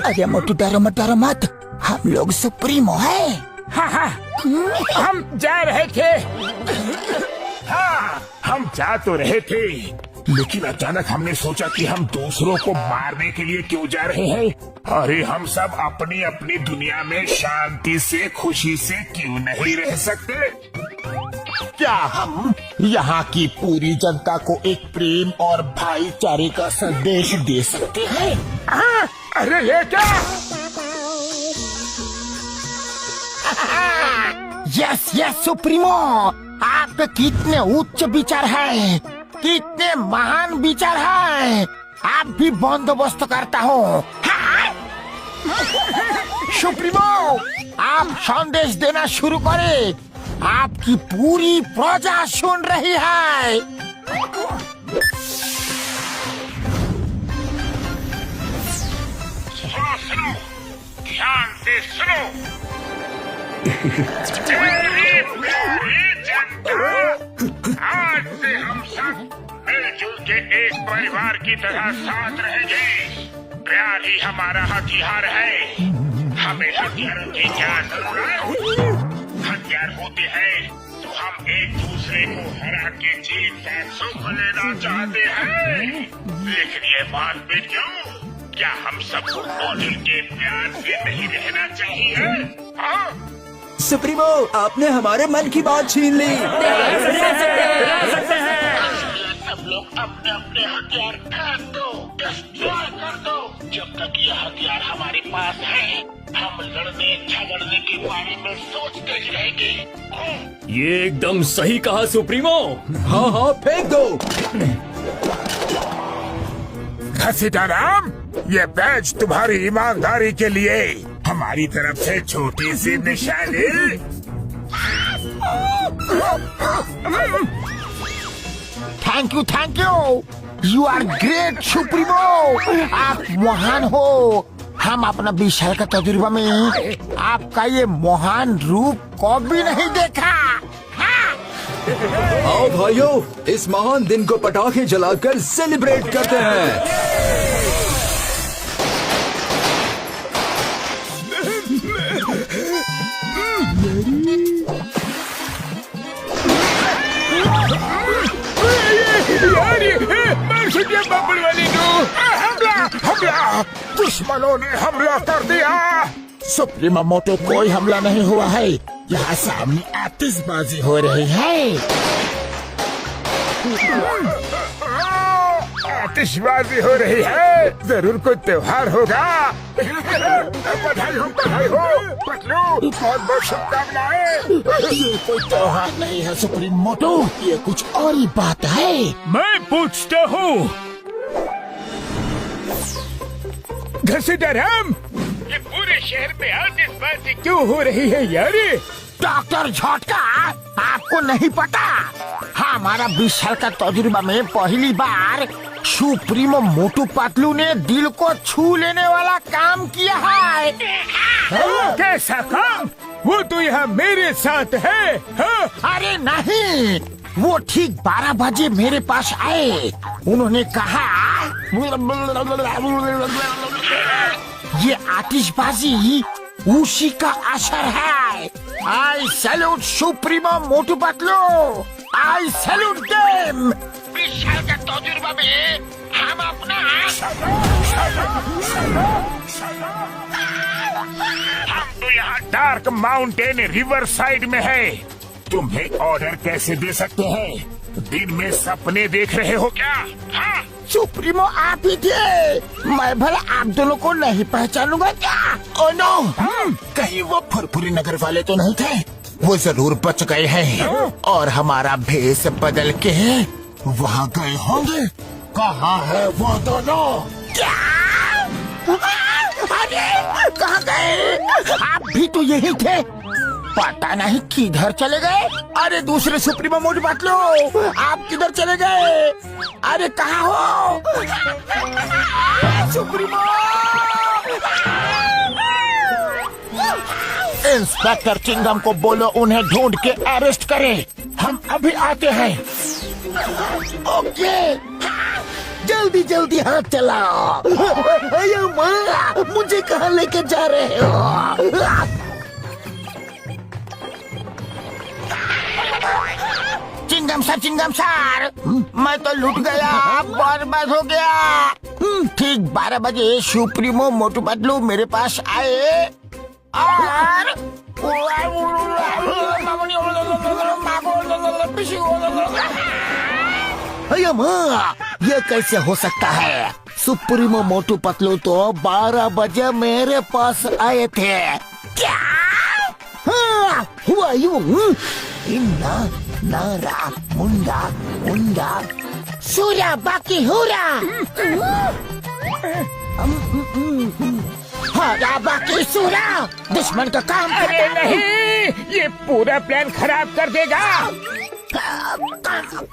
अरे मोटू डरो मत, हम लोग सुप्रीमो हैं। हाँ हाँ, हम जा रहे थे। हाँ, हम जा तो रहे थे, लेकिन अचानक हमने सोचा कि हम दूसरों को मारने के लिए क्यों जा रहे हैं। अरे हम सब अपनी अपनी दुनिया में शांति से खुशी से क्यों नहीं रह सकते? क्या हम यहाँ की पूरी जनता को एक प्रेम और भाईचारे का संदेश दे सकते हैं? हाँ, अरे ये क्या? यस यस सुप्रीमो, आपके कितने उच्च विचार है, कितने महान विचार है। आप भी बंदोबस्त करता हूँ। सुप्रीमो, आप संदेश देना शुरू करें। आपकी पूरी प्रजा सुन रही है। सुनो, ध्यान से सुनो। मेरी प्यारी जनता, आज से हम सब मिलजुल के एक परिवार की तरह साथ रहेंगे। प्यार ही हमारा हथियार है। हमें हथियारों की क्या जरूरत? हथियार होते हैं तो हम एक दूसरे को हरा के जीत का सुख लेना चाहते हैं। लेकिन ये बात बेटियों, क्या हम सबको मॉडल के प्यार से नहीं रहना चाहिए? हाँ? सुप्रीमो, आपने हमारे मन की बात छीन ली। सब लोग अपने अपने हथियार फेंक दो, डिस्ट्रॉय कर दो। जब तक ये हथियार हमारे पास है, हम लड़ने झगड़ने के बारे में सोचते ही रहेंगे। ये एकदम सही कहा सुप्रीमो। हाँ हाँ, फेंक दो। घसीटाराम, ये बैच तुम्हारी ईमानदारी के लिए हमारी तरफ से छोटी सी निशानी। Thank you, you are great supremo. आप महान हो। हम अपना 20 साल का तजुर्बा में आपका ये महान रूप कभी नहीं देखा। आओ भाइयों, इस महान दिन को पटाखे जलाकर सेलिब्रेट करते हैं। हमला! दुश्मनों ने हमला कर दिया। सुप्रीमो मोटो, कोई हमला नहीं हुआ है। यहाँ सामने आतिशबाजी हो रही है। आतिशबाजी हो रही है। जरूर कोई त्योहार होगा। बधाई हो पतलू, बहुत बहुत शुभकामनाएं। ये कोई त्योहार नहीं है सुप्रीम मोटो, ये कुछ और ही बात है। मैं पूछता हूँ, घसीटाराम, ये पूरे शहर में आतिशबाजी क्यों हो रही है यार? डॉक्टर झटका, आपको नहीं पता? हमारा 20 साल का तजुर्बा में पहली बार सुप्रीमो मोटू पतलू ने दिल को छू लेने वाला काम किया है। कैसा काम? वो तो यहाँ मेरे साथ है। हाँ? अरे नहीं, वो ठीक 12 बजे मेरे पास आए। उन्होंने कहा, ये आतिशबाजी उसी का असर है। आई सैल्यूट सुप्रीमो मोटू पतलू, आई सैल्यूट देम। 20 साल का तजुर्बा में हम अपना हम तो यहाँ डार्क माउंटेन रिवर साइड में है। तुम्हें ऑर्डर कैसे दे सकते हैं? दिन में सपने देख रहे हो क्या? हाँ? सुप्रीमो आप ही थे। मैं भला आप दोनों को नहीं पहचानूंगा क्या? ओ नो, कहीं वो फुरफुरी नगर वाले तो नहीं थे? वो जरूर बच गए हैं और हमारा भेष बदल के वहाँ गए होंगे। कहाँ है वो दोनों? क्या? अरे कहाँ गए? आप भी तो यही थे। पता नहीं किधर चले गए। अरे दूसरे सुप्रीमो मोटू पतलू, आप किधर चले गए? अरे कहाँ हो सुप्रीमो? इंस्पेक्टर चिंगम को बोलो उन्हें ढूंढ के अरेस्ट करे। हम अभी आते हैं। ओके, जल्दी जल्दी हाथ चलाओ। अयो माँ, मुझे कहाँ लेके जा रहे हो? चिंगम सर, मैं तो लूट गया, बर्बाद हो गया। ठीक 12 बजे सुप्रीमो मोटू पतलू मेरे पास आए और अयो माँ, ये कैसे हो सकता है? सुप्रीमो मोटू पतलू तो 12 बजे मेरे पास आए थे। क्या? हाँ, हुआ यूं। इन्ना नारा मुंडा मुंडा सूरा बाकी हुरा। हारा बाकी सूरा। दुश्मन का काम अरे नहीं, ये पूरा प्लान खराब कर देगा।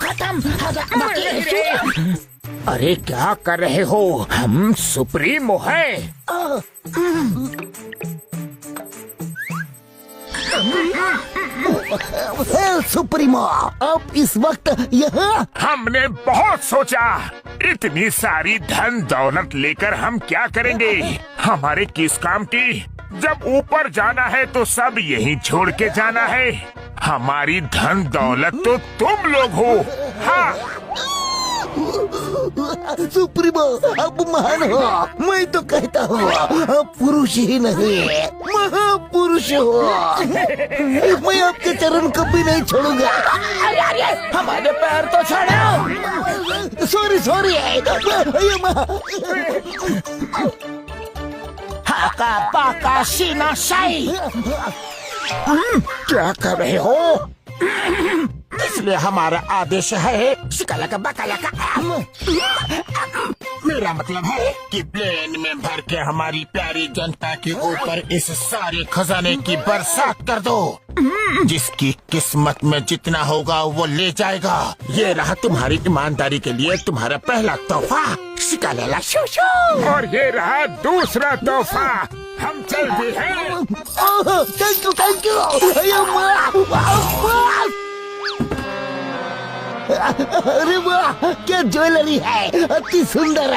खत्म। हारा बाकी सूरा। अरे क्या कर रहे हो, हम सुप्रीमो हैं। सुप्रीमो, अब इस वक्त यहाँ। हमने बहुत सोचा, इतनी सारी धन दौलत लेकर हम क्या करेंगे, हमारे किस काम की। जब ऊपर जाना है तो सब यहीं छोड़ के जाना है। हमारी धन दौलत तो तुम लोग हो। हाँ, सुप्रीमो, अब महान हो। मैं तो कहता हूँ अब पुरुष ही नहीं महापुरुष हो। मैं आपके चरण कभी नहीं छोड़ूंगा। अरे हमारे पैर तो छोड़ो। सॉरी हाका पाका सीना शाही। क्या कर रहे हो? इसलिए हमारा आदेश है शिकाला का बकाला का। मेरा मतलब है कि प्लेन में भर के हमारी प्यारी जनता के ऊपर इस सारे खजाने की बरसात कर दो। जिसकी किस्मत में जितना होगा वो ले जाएगा। ये रहा तुम्हारी ईमानदारी के लिए तुम्हारा पहला तोहफा। शिकाला शोशो। और ये रहा दूसरा तोहफा। हम चलते हैं। Thank you. अरे वाह, क्या ज्वेलरी है, अति सुंदर।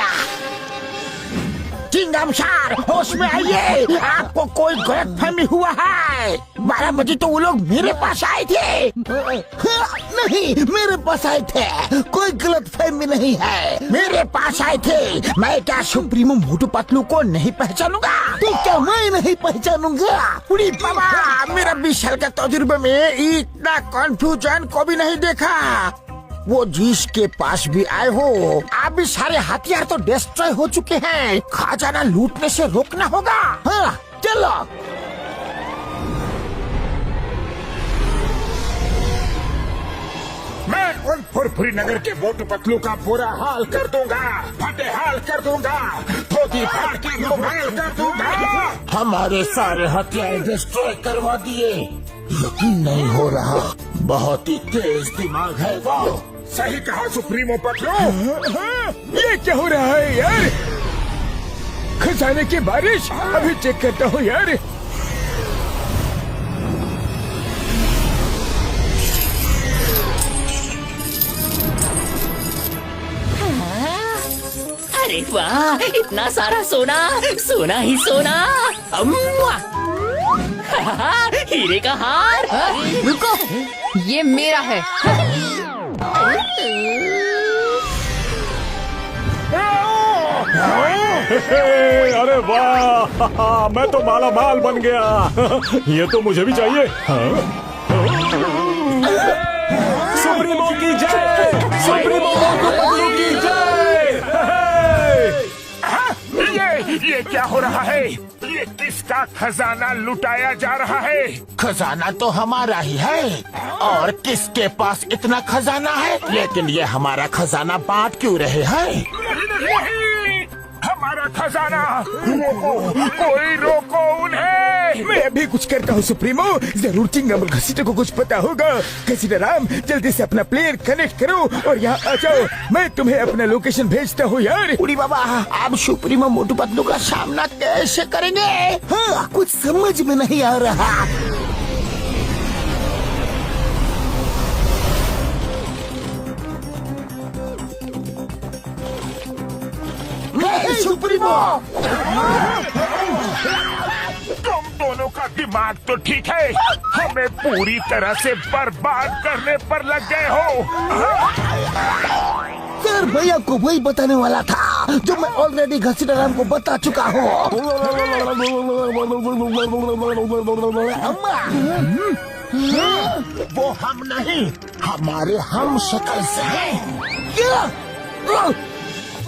चिंगमशार, होश में आइए, आपको कोई गलतफहमी हुआ है। 12 बजे तो वो लोग मेरे पास आए थे। नहीं, मेरे पास आए थे, कोई गलतफहमी नहीं है। मेरे पास आए थे। मैं क्या सुप्रीमो मोटू पतलू को नहीं पहचानूंगा? तो क्या मैं नहीं पहचानूंगा? उड़ी बाबा, मेरा 20 साल का तजुर्बे में इतना कंफ्यूजन को भी नहीं देखा। वो जिसके पास भी आए हो, आप भी सारे हथियार तो डिस्ट्रॉय हो चुके हैं। खजाना लूटने से रोकना होगा। हाँ, चलो। मैं उन फुरफुरी नगर के मोटू पतलू का बुरा हाल कर दूंगा, फटे हाल कर दूंगा, धोती फाड़ के रुमाल कर दूंगा। हमारे सारे हथियार डिस्ट्रॉय करवा दिए। यकीन नहीं हो रहा, बहुत ही तेज दिमाग है वो। सही कहा सुप्रीमो पतलू। ये क्या हो रहा है यार? खजाने की बारिश। अभी चेक करता हूँ यार। अरे वाह, इतना सारा सोना, सोना ही सोना। अम्मा! हीरे का हार। रुको, ये मेरा है। अरे वाह, मैं तो माला माल बन गया। ये तो मुझे भी चाहिए। सुप्रीमो की जय, सुप्रीमो मोटू पतलू की जय। ये क्या हो रहा है? ये किसका खजाना लुटाया जा रहा है? खजाना तो हमारा ही है। और किसके पास इतना खजाना है? लेकिन ये हमारा खजाना बांट क्यों रहे हैं? हमारा खजाना रोको, कोई रोको उन्हें। मैं अभी कुछ करता हूँ सुप्रीमो। जरूर चिंगम घसीटे को कुछ पता होगा। घसीटाराम, जल्दी से अपना प्लेयर कनेक्ट करो और यहाँ आ जाओ। मैं तुम्हें अपना लोकेशन भेजता हूँ यार। उड़ी बाबा, आप सुप्रीमो मोटू पतलू का सामना कैसे करेंगे? हाँ, कुछ समझ में नहीं आ रहा। सुप्रीमो, तुम दोनों का दिमाग तो ठीक है, हमें पूरी तरह से बर्बाद करने पर लग गए हो। सर, भैया को वही बताने वाला था जो मैं ऑलरेडी घसीटाराम को बता चुका हूँ। वो हम नहीं, हमारे हम शक्ल से हैं। क्या?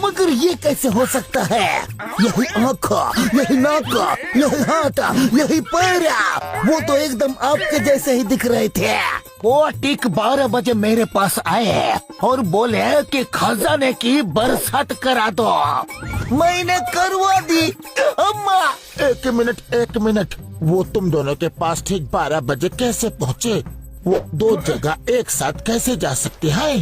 मगर ये कैसे हो सकता है? यही आँखा, यही नाका, यही हाथ, यही पैर, वो तो एकदम आपके जैसे ही दिख रहे थे। वो ठीक 12 बजे मेरे पास आए और बोले कि खजाने की बरसात करा दो। मैंने करवा दी। अम्मा एक मिनट, वो तुम दोनों के पास ठीक 12 बजे कैसे पहुँचे? वो दो जगह एक साथ कैसे जा सकते हैं?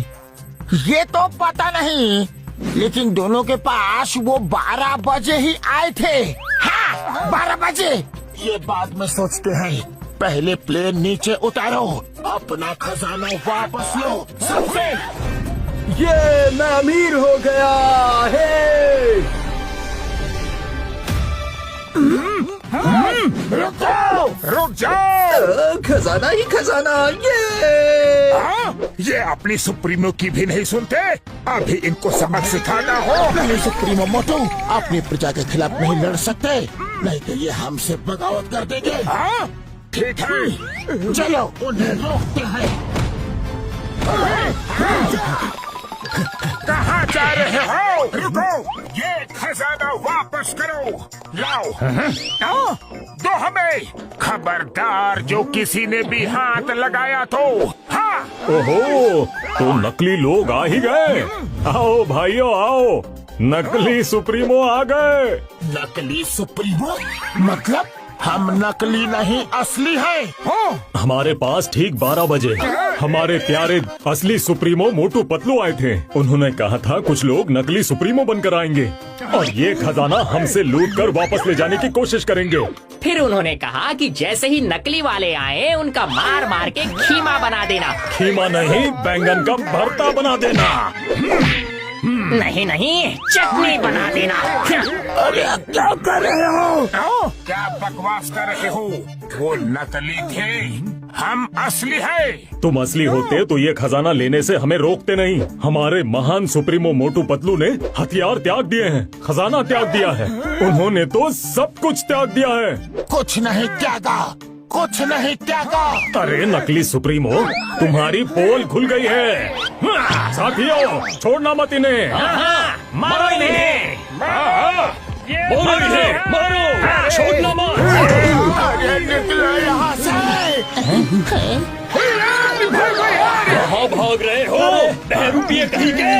ये तो पता नहीं, लेकिन दोनों के पास वो 12 बजे ही आए थे। हाँ, 12 बजे। ये बाद में सोचते हैं, पहले प्लेन नीचे उतारो, अपना खजाना वापस लो सबसे। ये मैं अमीर हो गया है। रुक जाओ। खजाना ही खजाना। ये अपनी सुप्रीमो की भी नहीं सुनते। अभी इनको सबक सिखाना हो। नहीं सुप्रीमो मोटू, अपनी प्रजा के खिलाफ नहीं लड़ सकते, नहीं तो ये हमसे बगावत कर देंगे। हाँ ठीक है, चलो उन्हें रोकते हैं। कहाँ जा रहे हो? रुको, ये खजाना वापस करो। लाओ, दो हमें। खबरदार जो किसी ने भी हाथ लगाया तो। हाँ ओहो, तो नकली लोग आ ही गए। आओ भाइयों आओ, नकली सुप्रीमो आ गए। नकली सुप्रीमो मतलब हम नकली नहीं असली हैं। हमारे पास ठीक 12 बजे हमारे प्यारे असली सुप्रीमो मोटू पतलू आए थे। उन्होंने कहा था कुछ लोग नकली सुप्रीमो बनकर आएंगे और ये खजाना हमसे लूट कर वापस ले जाने की कोशिश करेंगे। फिर उन्होंने कहा कि जैसे ही नकली वाले आए उनका मार मार के खीमा बना देना। खीमा नहीं, बैंगन का भरता बना देना। नहीं, चटनी बना देना। अरे क्या कर रहे हो? क्या बकवास कर रहे हो? वो नकली थे, हम असली हैं। तुम असली होते तो ये खजाना लेने से हमें रोकते नहीं। हमारे महान सुप्रीमो मोटू पतलू ने हथियार त्याग दिए हैं, खजाना त्याग दिया है। उन्होंने तो सब कुछ त्याग दिया है। कुछ नहीं त्यागा, कुछ नहीं त्यागा। अरे नकली सुप्रीमो, तुम्हारी पोल खुल गई है। साथियों, छोड़ना मत इन्हें। मारो इन्हें। बोलो इन्हें, मारो, छोड़ना मत। अरे निकलो यहाँ से। कहाँ भाग रहे हो? बहरूपिये कहीं के?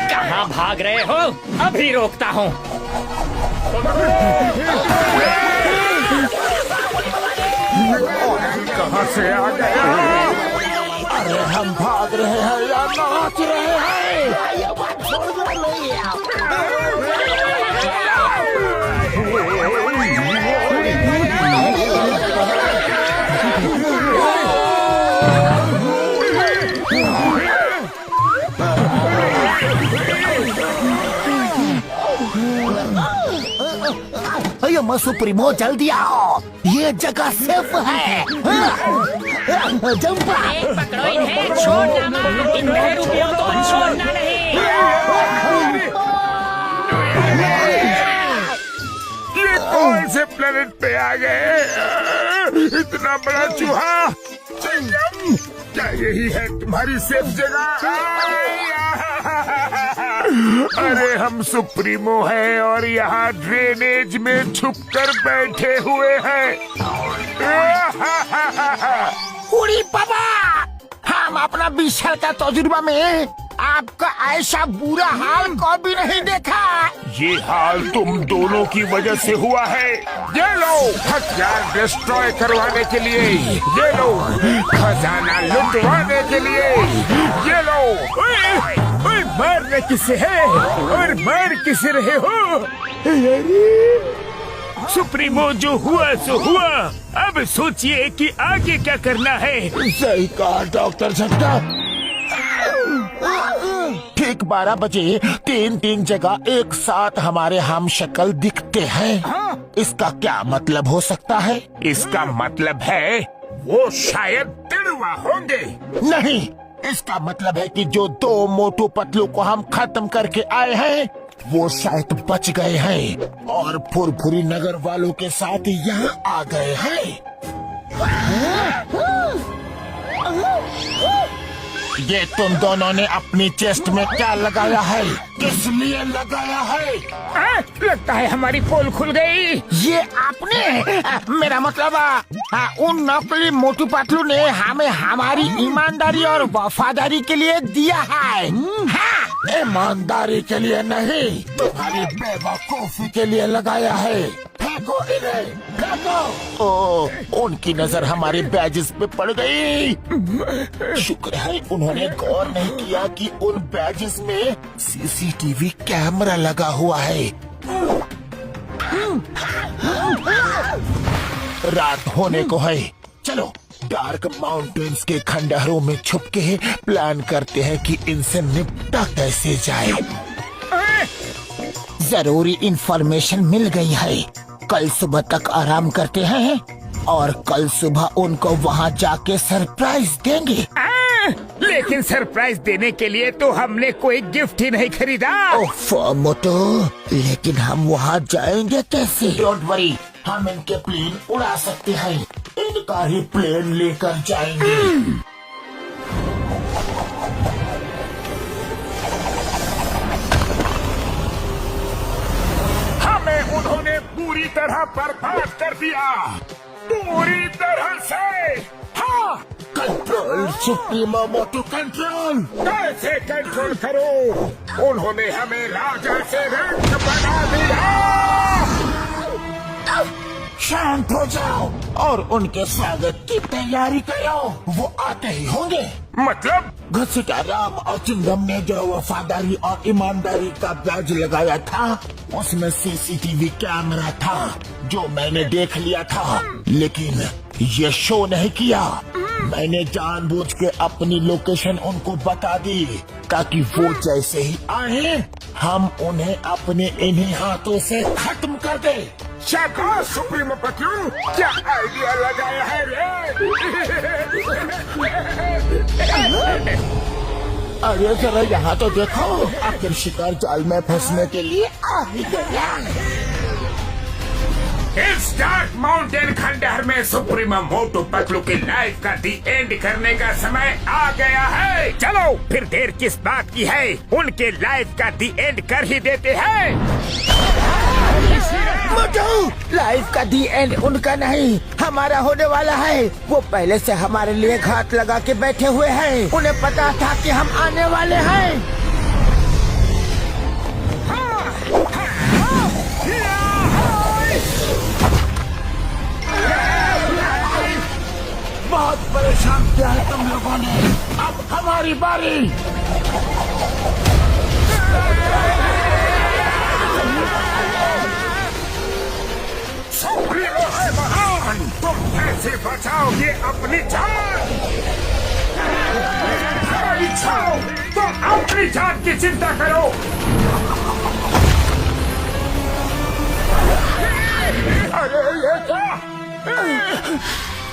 कहाँ भाग रहे हो? अभी रोकता हूँ। कहाँ से आ गया? अरे हम भाग रहे हैं या नाच रहे हैं? ये बात छोड़ना नहीं है। अरे सुप्रीमो जल्दी आओ, ये जगह सेफ है। जंप। पकड़ो इन्हें, छोड़ना मत। इन बहरूपियों को छोड़ना नहीं। ये कौन से प्लेनेट पे आ गए? इतना बड़ा चूहा। चिंगम, क्या यही है तुम्हारी सेफ जगह? अरे हम सुप्रीमो हैं और यहाँ ड्रेनेज में छुपकर बैठे हुए हैं। उड़ी बाबा, हम अपना 20 साल का तजुर्बा में आपका ऐसा बुरा हाल कभी नहीं देखा। ये हाल तुम दोनों की वजह से हुआ है। ये लो हथियार डिस्ट्रॉय करवाने के लिए, ये लो खजाना लुटवाने के लिए, ये लो। ओए मारने किसे है और मार किसे रहे हो? सुप्रीमो जो हुआ सो हुआ, अब सोचिए कि आगे क्या करना है। सही कहा डॉक्टर झट्टा। ठीक 12 बजे 3 जगह एक साथ हमारे हम शक्ल दिखते हैं। इसका क्या मतलब हो सकता है? इसका मतलब है वो शायद तिड़वा होंगे। नहीं, इसका मतलब है कि जो 2 मोटू पतलू को हम खत्म करके आए हैं वो शायद बच गए हैं और फुरफुरी नगर वालों के साथ यहाँ आ गए हैं। ये तुम दोनों ने अपनी चेस्ट में क्या लगाया है? किस लिए लगाया है? लगता है हमारी पोल खुल गई। ये आपने मेरा मतलब उन नकली मोटू पतलू ने हमें हमारी ईमानदारी और वफादारी के लिए दिया है। हाँ, ईमानदारी के लिए नहीं, तुम्हारी बेवकूफी के लिए लगाया है। फेंको इन्हें, फेंको। ओ, उनकी नजर हमारे बैजेस पे पड़ गई। शुक्र है उन्होंने गौर नहीं किया कि उन बैजेस में सीसीटीवी कैमरा लगा हुआ है। रात होने को है, चलो डार्क माउंटेन्स के खंडहरों में छुप के प्लान करते हैं कि इनसे निपटा कैसे जाए। जरूरी इंफॉर्मेशन मिल गई है। कल सुबह तक आराम करते हैं और कल सुबह उनको वहाँ जाके सरप्राइज देंगे। लेकिन सरप्राइज देने के लिए तो हमने कोई गिफ्ट ही नहीं खरीदा। ओफ मोटू, लेकिन हम वहाँ जाएंगे कैसे? डोंट वरी, हम इनके प्लेन उड़ा सकते हैं। इनका ही प्लेन लेकर जाएंगे। हमें उन्होंने पूरी तरह बर्बाद कर दिया, पूरी तरह से। हाँ, कंट्रोल सुप्रीमो मोटू, कंट्रोल। कैसे कंट्रोल करो? उन्होंने हमें राजा से रंग बना दिया। शांत हो जाओ और उनके स्वागत की तैयारी करो। वो आते ही होंगे। मतलब? घसीटा राम और चिंगम ने जो वफादारी और ईमानदारी का बैज लगाया था, उसमें सीसीटीवी कैमरा था जो मैंने देख लिया था, लेकिन ये शो नहीं किया। मैंने जानबूझ के अपनी लोकेशन उनको बता दी ताकि वो जैसे ही आए हम उन्हें अपने इन्हीं हाथों से खत्म कर दे। शाबाश सुप्रीमो पतलू, क्या आइडिया लगाया है रे? अरे जरा यहाँ तो देखो, आखिर शिकार जाल में फंसने के लिए आ ही गया। इस डार्क माउंटेन खंडहर में सुप्रीमो मोटू पतलू की लाइफ का दी एंड करने का समय आ गया है। चलो फिर देर किस बात की है, उनके लाइफ का दी एंड कर ही देते हैं। लाइफ का दी एंड उनका नहीं, हमारा होने वाला है। वो पहले से हमारे लिए घात लगा के बैठे हुए हैं। उन्हें पता था कि हम आने वाले हैं। बहुत परेशान किया है तुम लोगों ने, अब हमारी बारी। सुप्रीमो है महान, तुम कैसे बचाओगे अपनी जान? बचाओ, तुम अपनी जान की चिंता करो। अरे ये क्या?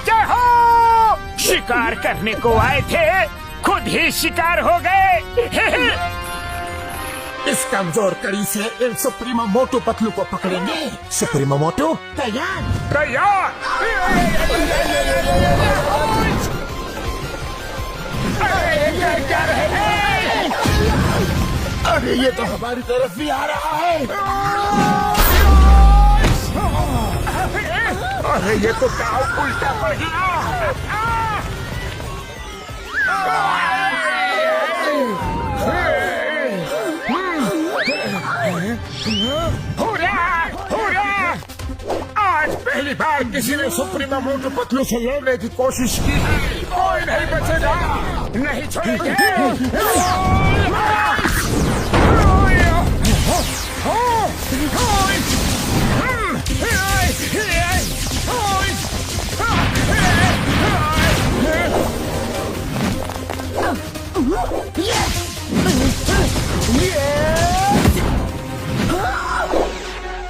जय हो! शिकार करने को आए थे, खुद ही शिकार हो गए। इस कमजोर कड़ी से इन सुप्रीमो मोटू पतलू को पकड़ेंगे। सुप्रीमो मोटू तैयार? तैयार। अरे ये तो हमारी तरफ भी आ रहा है। अरे ये तो दाव उल्टा पड़ गया। आज पहली बार किसी ने सुप्रीमो मोटू पतलू से लड़ने की कोशिश की है। कोई नहीं बचेगा, नहीं छोड़ेंगे।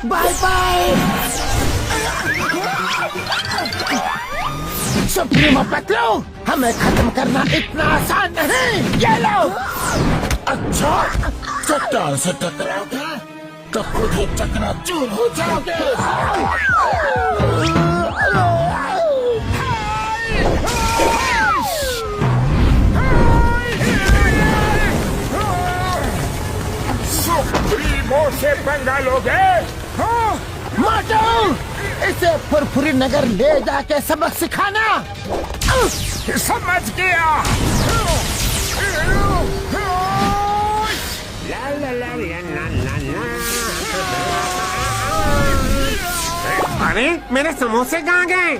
बाय बाय सुप्रीमो पतलू, हमें खत्म करना इतना आसान नहीं। ये लो। अच्छा, चट्टान से टकराओगे तो खुद ही चकनाचूर हो जाओगे। से पंगा लोगे? हाँ? मोटू, इसे फुरफुरी नगर ले जाके सबक सिखाना। समझ गया। अरे मेरे समोसे कहाँ गए?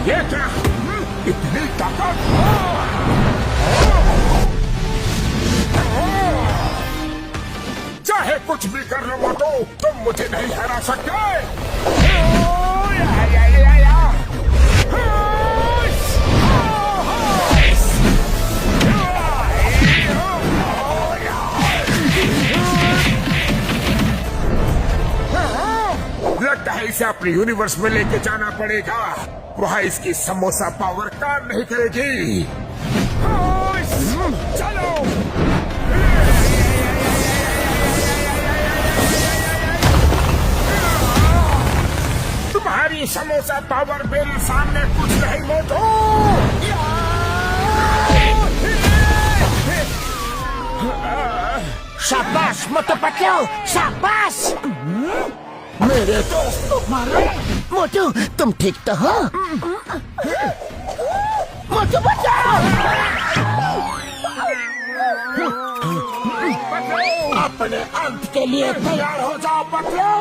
ये क्या? इतनी ताकत? चाहे कुछ भी कर लो मोटू, तुम मुझे नहीं हरा सकते। लगता है इसे अपने यूनिवर्स में लेके जाना पड़ेगा। वहाँ इसकी समोसा पावर काम नहीं करेगी। चलो। तुम्हारी समोसा पावर मेरे सामने कुछ नहीं मोटू। शाबाश मोटू पतलू, शाबाश। मेरे दोस्त को मारो। मोटू, तुम ठीक तो हो? मोटू बचाओ। अपने अंत के लिए तैयार हो जाओ पतलू।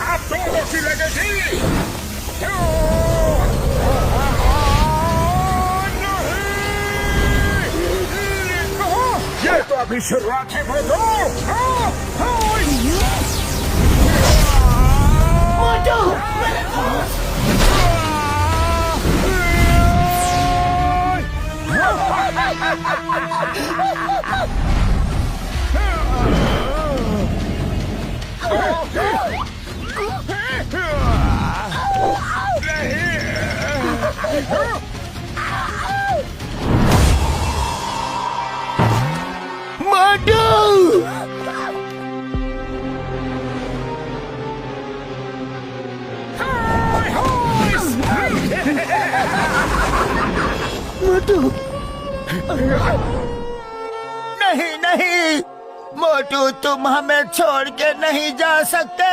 आप दोनों की लगेगी। ये तो अभी शुरुआत है मोटू। मोटू, नहीं नहीं, मोटू तुम हमें छोड़ के नहीं जा सकते।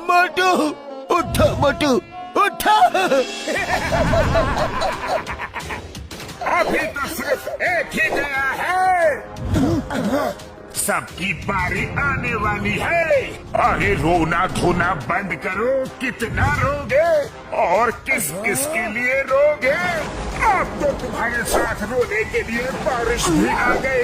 मोटू उठो, मोटू उठो। अभी तो सिर्फ एक ही गया है। सबकी बारी आने वाली है। अरे रोना धोना बंद करो। कितना रोगे और किस किस के लिए रोगे? अब तो तुम्हारे साथ रोने के लिए बारिश भी आ गई।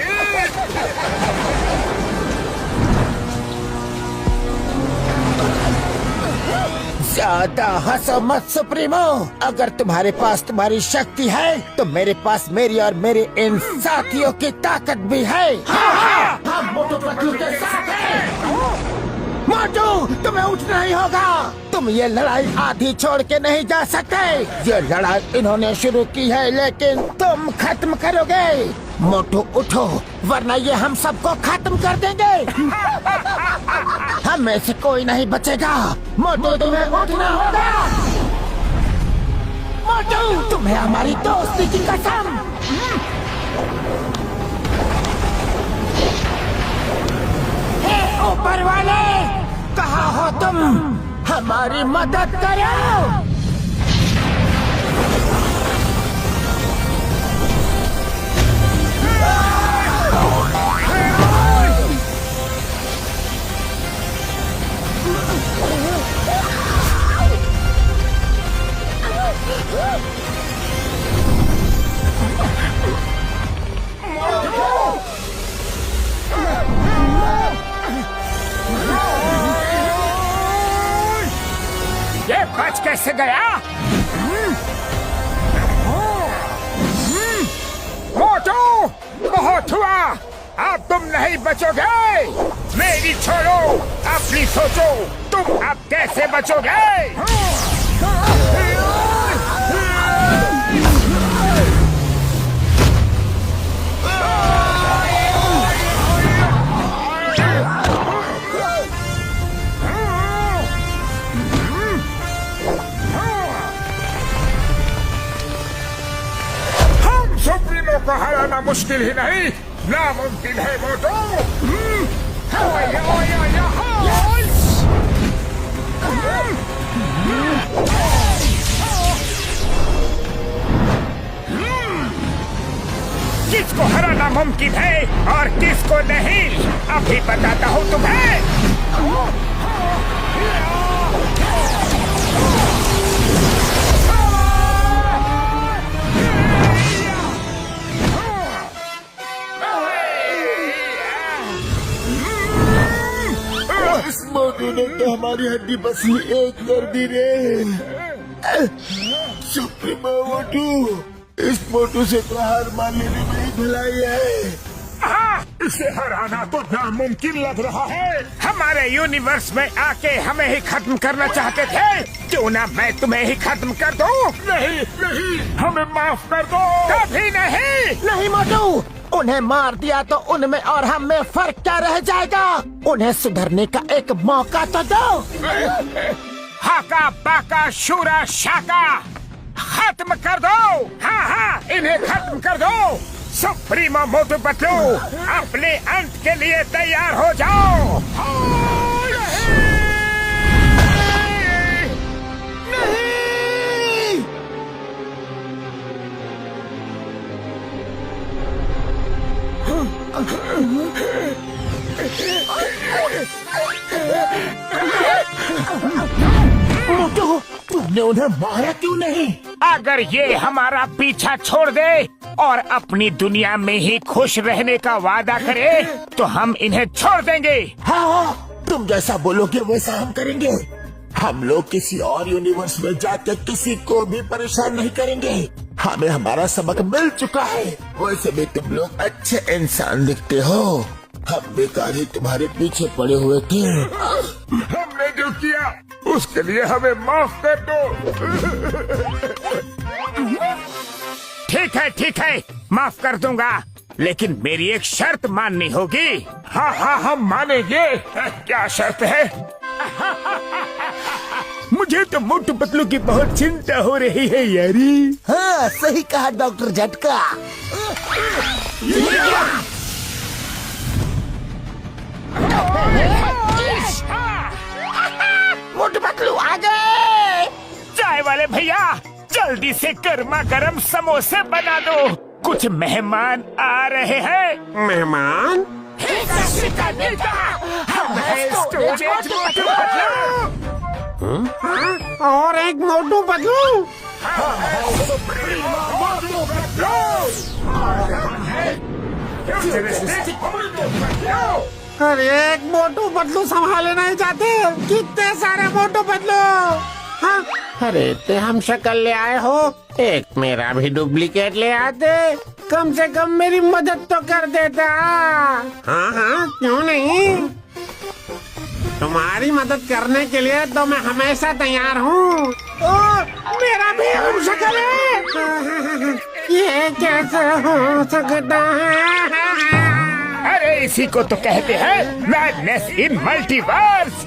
ज्यादा हंसो मत सुप्रीमो। अगर तुम्हारे पास तुम्हारी शक्ति है तो मेरे पास मेरी और मेरे इन साथियों की ताकत भी है। हम मोटू पतलू के साथ हैं। मोटू, तुम्हें उठना ही होगा। तुम ये लड़ाई आधी छोड़ के नहीं जा सकते। ये लड़ाई इन्होंने शुरू की है लेकिन तुम खत्म करोगे। मोटू उठो, वरना ये हम सबको खत्म कर देंगे। हम में से कोई नहीं बचेगा। मोटू, तुम्हें उठना होगा। मोटू, तुम्हें हमारी दोस्ती की कसम। हे ऊपर वाले, कहाँ हो तुम? हमारी मदद करो। ये बच कैसे गया? मोटू, बहुत हुआ, अब तुम नहीं बचोगे। मेरी छोड़ो, अपनी सोचो, तुम अब कैसे बचोगे? हम सुप्रीमो को हराना मुश्किल ही नहीं, नामुमकिन है मोटू। किसको हराना मुमकिन है और किसको नहीं, अभी बताता हूँ तुम्हें। इस मोटू ने तो हमारी हड्डी बसी एक कर दी रे। सुप्रीमो मोटू, इस मोटू से तो हार मान लेने में ही भलाई है। इसे हराना तो नामुमकिन लग रहा है। हमारे यूनिवर्स में आके हमें ही खत्म करना चाहते थे, क्यों ना मैं तुम्हें ही खत्म कर दूं? नहीं नहीं, हमें माफ कर दो। कभी नहीं। नहीं मोटू, उन्हें मार दिया तो उनमें और हम में फर्क क्या रह जाएगा? उन्हें सुधरने का एक मौका तो दो। हाका बाका शूरा शाका, खत्म कर दो। हाँ हाँ, इन्हें खत्म कर दो। सुप्रीमो मोटू पतलू, अपने अंत के लिए तैयार हो जाओ। मोटू, तुमने उन्हें मारा क्यों नहीं? अगर ये हमारा पीछा छोड़ दे और अपनी दुनिया में ही खुश रहने का वादा करे तो हम इन्हें छोड़ देंगे। हाँ, तुम जैसा बोलोगे वैसा हम करेंगे। हम लोग किसी और यूनिवर्स में जाकर किसी को भी परेशान नहीं करेंगे। हमें हमारा सबक मिल चुका है। वैसे भी तुम लोग अच्छे इंसान दिखते हो। हम बेकार ही तुम्हारे पीछे पड़े हुए थे। हमने जो किया उसके लिए हमें माफ कर दो। ठीक है, माफ कर दूंगा, लेकिन मेरी एक शर्त माननी होगी। हाँ हाँ, हम मानेंगे। क्या शर्त है? मुझे तो मोटू पतलू की बहुत चिंता हो रही है यारी। हाँ, सही कहा डॉक्टर झटका। मोटू पतलू आ गए। चाय वाले भैया, जल्दी से गर्मा गर्म समोसे बना दो, कुछ मेहमान आ रहे हैं। मेहमान? हम हैं स्टोरेज मोटू पतलू। और एक मोटू पतलू। अरे एक मोटू पतलू संभाले नहीं जाते, कितने सारे मोटू पतलू। हाँ? अरे ते हम शक्ल ले आए हो, एक मेरा भी डुप्लीकेट ले आते, कम से कम मेरी मदद तो कर देता। हाँ हाँ, क्यों नहीं, तुम्हारी मदद करने के लिए तो मैं हमेशा तैयार हूँ। मेरा भी हम शक्ल है, ये कैसे हो सकता है? अरे इसी को तो कहते हैं मैडनेस इन मल्टीवर्स।